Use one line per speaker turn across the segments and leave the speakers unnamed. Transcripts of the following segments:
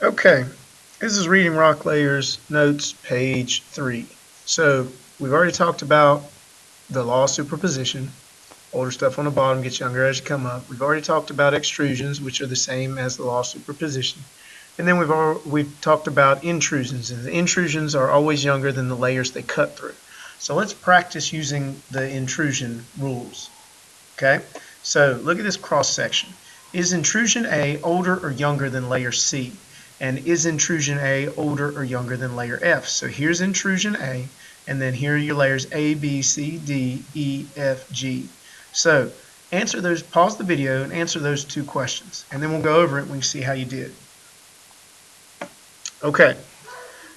Okay, this is Reading Rock Layers Notes, page 3. So we've already talked about the law of superposition. Older stuff on the bottom gets younger as you come up. We've already talked about extrusions, which are the same as the law of superposition. And then we've talked about intrusions, and the intrusions are always younger than the layers they cut through. So let's practice using the intrusion rules. Okay, so look at this cross section. Is intrusion A older or younger than layer C? And is intrusion A older or younger than layer F? So here's intrusion A, and then here are your layers A, B, C, D, E, F, G. So answer those, pause the video and answer those two questions, and then we'll go over it and we can see how you did. Okay,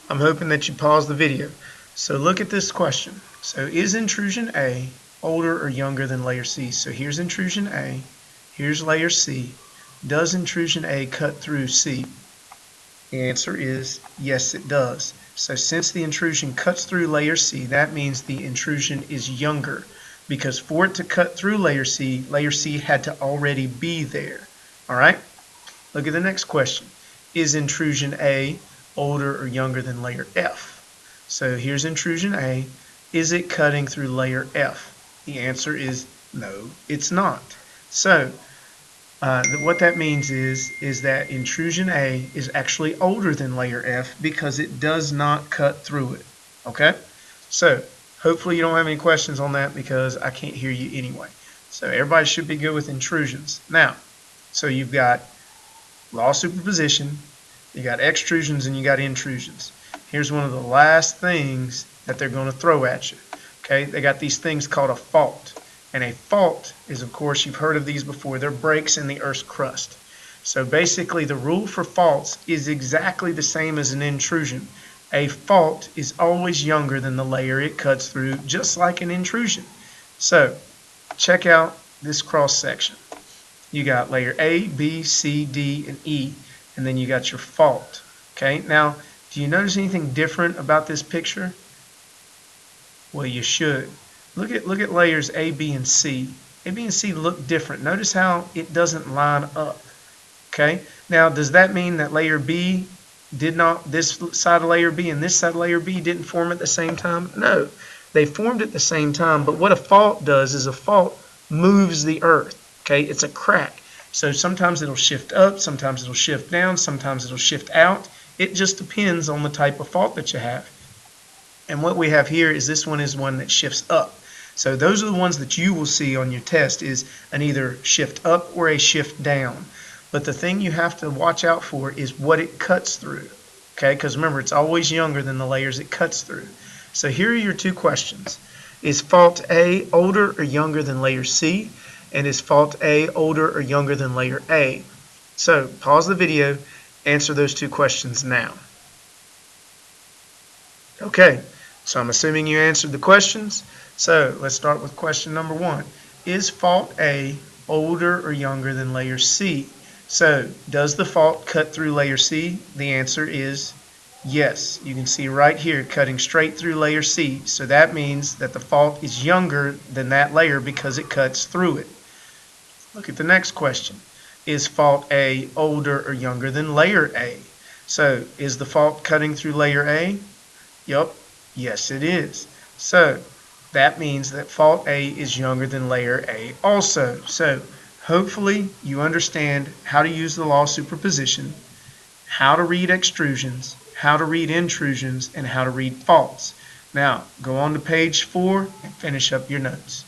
I'm hoping that you pause the video. So look at this question. So is intrusion A older or younger than layer C? So here's intrusion A, here's layer C. Does intrusion A cut through C? The answer is yes, it does. So since the intrusion cuts through layer C, that means the intrusion is younger, because for it to cut through layer C had to already be there. All right? Look at the next question. Is intrusion A older or younger than layer F? So here's intrusion A. Is it cutting through layer F? The answer is no, it's not. So what that means is that intrusion A is actually older than layer F because it does not cut through it. Okay? So hopefully you don't have any questions on that because I can't hear you anyway. So everybody should be good with intrusions. Now, so you've got law of superposition, you got extrusions, and you got intrusions. Here's one of the last things that they're going to throw at you. Okay, they got these things called a fault. And a fault is, of course, you've heard of these before, they're breaks in the Earth's crust. So basically the rule for faults is exactly the same as an intrusion. A fault is always younger than the layer it cuts through, just like an intrusion. So check out this cross section. You got layer A, B, C, D, and E, and then you got your fault. Okay, now do you notice anything different about this picture? Well, you should. Look at layers A, B, and C. A, B, and C look different. Notice how it doesn't line up. Okay, now does that mean that layer B did not, this side of layer B and this side of layer B didn't form at the same time? No, they formed at the same time, but what a fault does is a fault moves the earth. Okay, it's a crack. So sometimes it'll shift up, sometimes it'll shift down, sometimes it'll shift out. It just depends on the type of fault that you have. And what we have here is this one is one that shifts up. So those are the ones that you will see on your test, is an either shift up or a shift down. But the thing you have to watch out for is what it cuts through. Okay, because remember, it's always younger than the layers it cuts through. So here are your two questions. Is fault A older or younger than layer C? And is fault A older or younger than layer A? So pause the video, answer those two questions now. Okay, so I'm assuming you answered the questions. So let's start with question number 1. Is fault A older or younger than layer C? So does the fault cut through layer C? The answer is yes. You can see right here cutting straight through layer C. So that means that the fault is younger than that layer because it cuts through it. Look at the next question. Is fault A older or younger than layer A? So is the fault cutting through layer A? Yup, yes it is. So that means that fault A is younger than layer A also. So hopefully you understand how to use the law of superposition, how to read extrusions, how to read intrusions, and how to read faults. Now go on to page 4 and finish up your notes.